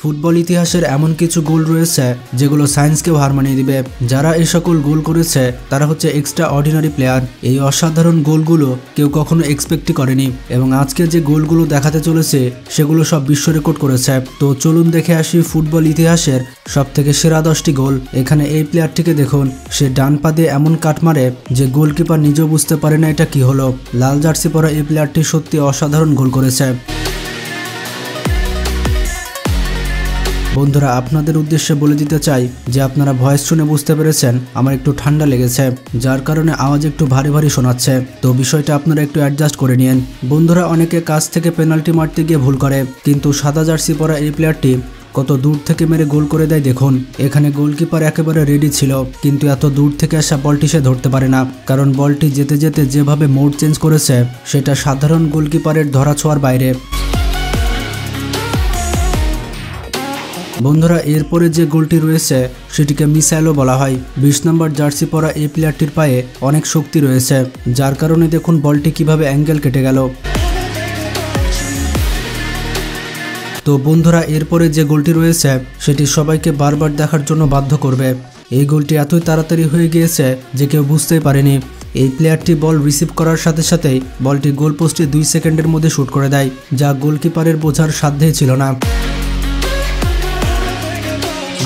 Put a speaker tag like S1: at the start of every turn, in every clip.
S1: Football ইতিহাসের এমন কিছু গোল রয়েছে যেগুলো সায়েন্সকেও হার মানিয়ে দিবে। যারা এই সকল গোল করেছে তারা হচ্ছে এক্সট্রা অর্ডিনারি প্লেয়ার। এই অসাধারণ গোলগুলো কেউ কখনো এক্সপেক্টই করেনি এবং আজকে যে গোলগুলো দেখাতে চলেছে সেগুলো সব বিশ্ব রেকর্ড করেছে। তো চলুন দেখে আসি ফুটবল ইতিহাসের সবথেকে সেরা 10টি গোল। এখানে এই প্লেয়ারটিকে দেখুন, সে ডান পা দিয়ে এমন কাট মারে যে গোলকিপার নিজেও বুঝতে পারে না এটা কি হলো। লাল জার্সি পরা এই প্লেয়ারটি সত্যি অসাধারণ গোল করেছে। বন্ধুরা, আপনাদের উদ্দেশ্যে বলে দিতে চাই যে আপনারা ভয়েস শুনে বুঝতে পেরেছেন আমার একটু ঠান্ডা লেগেছে, যার কারণে আওয়াজ একটু ভারী ভারী শোনাচ্ছে। তো বিষয়টা আপনারা একটু অ্যাডজাস্ট করে নিন। বন্ধুরা, অনেকে কাছ থেকে পেনাল্টি মারতে গিয়ে ভুল করে, কিন্তু সাদা জার্সি পরা এই প্লেয়ারটি কত দূর থেকে মেরে গোল করে দেয় দেখুন। এখানে গোলকিপার একেবারে রেডি ছিল, কিন্তু এত দূর থেকে আসা বলটি সে ধরতে পারে না, কারণ বলটি যেতে যেতে যেভাবে মোড চেঞ্জ করেছে সেটা সাধারণ গোলকিপারের ধরা ছোঁয়ার বাইরে। বন্ধুরা, এরপরে যে গোলটি রয়েছে সেটিকে মিসাইলও বলা হয়। 20 নম্বর জার্সি পরা এই প্লেয়ারটির পায়ে অনেক শক্তি রয়েছে, যার কারণে দেখুন বলটি কিভাবে অ্যাঙ্গেল কেটে গেল। তো বন্ধুরা, এরপরে যে গোলটি রয়েছে সেটি সবাইকে বারবার দেখার জন্য বাধ্য করবে। এই গোলটি এতই তাড়াতাড়ি হয়ে গিয়েছে যে কেউ বুঝতেই পারেনি। এই প্লেয়ারটি বল রিসিভ করার সাথে সাথেই বলটি গোলপোস্টে 2 সেকেন্ডের মধ্যে শুট করে দেয়, যা গোলকিপারের বোঝার সাধ্যই ছিল না।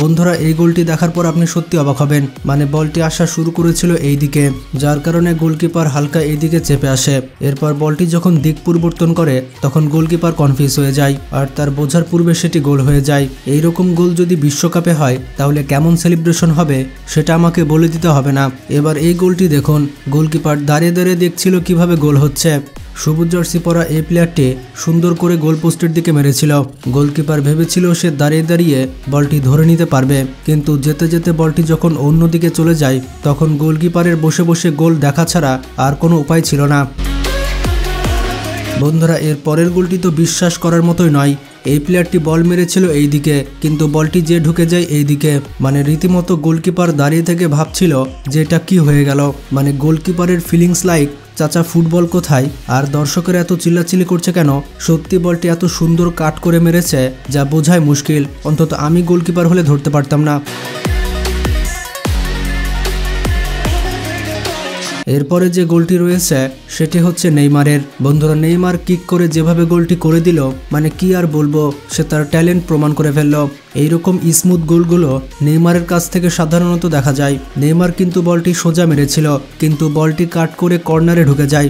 S1: বন্ধুরা, এই গোলটি দেখার পর আপনি সত্যি অবাক হবেন। মানে বলটি আসা শুরু করেছিল এই দিকে, যার কারণে গোলকিপার হালকা এই দিকে চেপে আসে। এরপর বলটি যখন দিক পরিবর্তন করে তখন গোলকিপার কনফিউজ হয়ে যায়, আর তার বোঝার পূর্বে সেটি গোল হয়ে যায়। এইরকম গোল যদি বিশ্বকাপে হয় তাহলে কেমন সেলিব্রেশন হবে সেটা আমাকে বলে দিতে হবে না। এবার এই গোলটি দেখুন, গোলকিপার দাঁড়িয়ে দাঁড়িয়ে দেখছিল কিভাবে গোল হচ্ছে। সবুজ জার্সি পরা এই প্লেয়ারটি সুন্দর করে গোল পোস্টের দিকে মেরেছিল। গোলকিপার ভেবেছিল সে দাঁড়িয়ে দাঁড়িয়ে বলটি ধরে নিতে পারবে, কিন্তু যেতে যেতে বলটি যখন অন্যদিকে চলে যায় তখন গোলকিপারের বসে বসে গোল দেখা ছাড়া আর কোনো উপায় ছিল না। বন্ধুরা, এর পরের গোলটি তো বিশ্বাস করার মতোই নয়। এই প্লেয়ারটি বল মেরেছিল এই দিকে, কিন্তু বলটি যে ঢুকে যায় এই দিকে। মানে রীতিমতো গোলকিপার দাঁড়িয়ে থেকে ভাবছিল যে এটা কি হয়ে গেল। মানে গোলকিপারের ফিলিংস লাইক চাচা ফুটবল কোথায়, আর দর্শকেরা এত চিল্লাচিল্লি করছে কেন। সত্যি বলটি এত সুন্দর কাট করে মেরেছে যা বোঝাই মুশকিল। অন্তত আমি গোলকিপার হলে ধরতে পারতাম না। এরপরে যে গোলটি রয়েছে সেটি হচ্ছে নেইমারের। বন্ধুরা, নেইমার কিক করে যেভাবে গোলটি করে দিল, মানে কি আর বলবো, সে তার ট্যালেন্ট প্রমাণ করে ফেলল। এইরকম স্মুথ গোলগুলো নেইমারের কাছ থেকে সাধারণত দেখা যায়। নেইমার কিন্তু বলটি সোজা মেরেছিল, কিন্তু বলটি কাট করে কর্নারে ঢুকে যায়।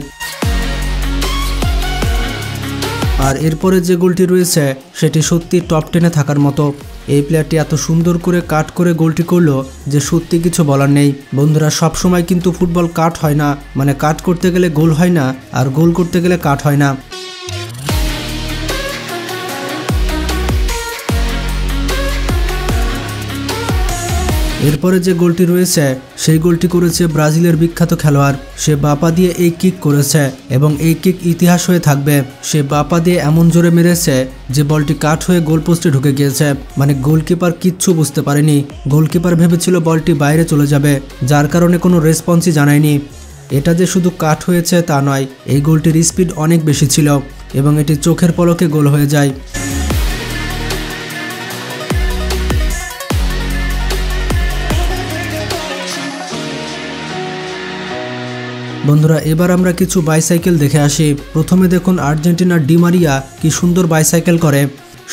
S1: আর এরপরে যে গোলটি রয়েছে সেটি সত্যি টপ 10-এ থাকার মতো। এই প্লেয়ারটি এত সুন্দর করে কাট করে গোলটি করলো যে সত্যি কিছু বলার নেই। বন্ধুরা, সবসময় কিন্তু ফুটবল কাট হয় না, মানে কাট করতে গেলে গোল হয় না, আর গোল করতে গেলে কাট হয় না। এরপরে যে গোলটি রয়েছে সেই গোলটি করেছে ব্রাজিলের বিখ্যাত খেলোয়াড়। সে বাপা দিয়ে এই কিক করেছে এবং এই কিক ইতিহাস হয়ে থাকবে। সে বাপা দিয়ে এমন জোরে মেরেছে যে বলটি কাট হয়ে গোলপোস্টে ঢুকে গিয়েছে। মানে গোলকিপার কিচ্ছু বুঝতে পারেনি। গোলকিপার ভেবেছিল বলটি বাইরে চলে যাবে, যার কারণে কোনো রেসপন্সই জানায়নি। এটা যে শুধু কাট হয়েছে তা নয়, এই গোলটির স্পিড অনেক বেশি ছিল এবং এটি চোখের পলকে গোল হয়ে যায়। বন্ধুরা, এবার আমরা কিছু বাইসাইকেল দেখে আসি। প্রথমে দেখুন আর্জেন্টিনার ডি মারিয়া কি সুন্দর বাইসাইকেল করে।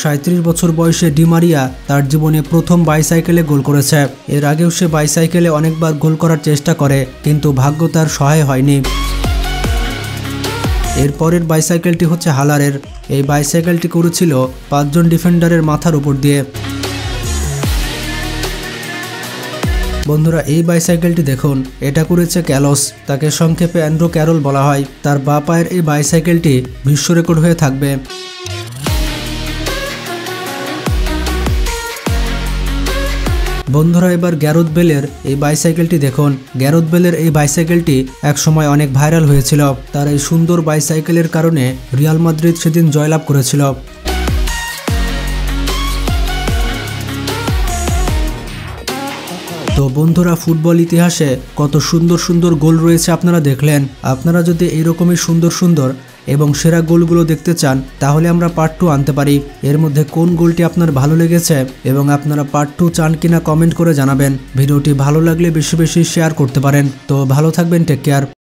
S1: 37 বছর বয়সে ডি মারিয়া তার জীবনে প্রথম বাইসাইকেলে গোল করেছে। এর আগেও সে বাইসাইকেলে অনেকবার গোল করার চেষ্টা করে, কিন্তু ভাগ্য তার সহায় হয়নি। এরপরের বাইসাইকেলটি হচ্ছে হালারের। এই বাইসাইকেলটি করেছিল 5 জন ডিফেন্ডারের মাথার উপর দিয়ে। বন্ধুরা, এই বাইসাইকেলটি দেখুন, এটা করেছে ক্যালোস, তাকে সংক্ষেপে অ্যান্ড্রো ক্যারল বলা হয়। তার বাঁ পায়ের এই বাইসাইকেলটি বিশ্ব রেকর্ড হয়ে থাকবে। বন্ধুরা, এবার গ্যারেথ বেলের এই বাইসাইকেলটি দেখুন। গ্যারেথ বেলের এই বাইসাইকেলটি এক সময় অনেক ভাইরাল হয়েছিল। তার এই সুন্দর বাইসাইকেলের কারণে রিয়াল মাদ্রিদ সেদিন জয়লাভ করেছিল। তো বন্ধুরা, ফুটবল ইতিহাসে কত সুন্দর সুন্দর গোল রয়েছে আপনারা দেখলেন। আপনারা যদি এইরকমই সুন্দর সুন্দর এবং সেরা গোলগুলো দেখতে চান তাহলে আমরা পার্ট 2 আনতে পারি। এর মধ্যে কোন গোলটি আপনার ভালো লেগেছে এবং আপনারা পার্ট 2 চান কিনা কমেন্ট করে জানাবেন। ভিডিওটি ভালো লাগলে বেশি বেশি শেয়ার করতে পারেন। তো ভালো থাকবেন, টেক কেয়ার।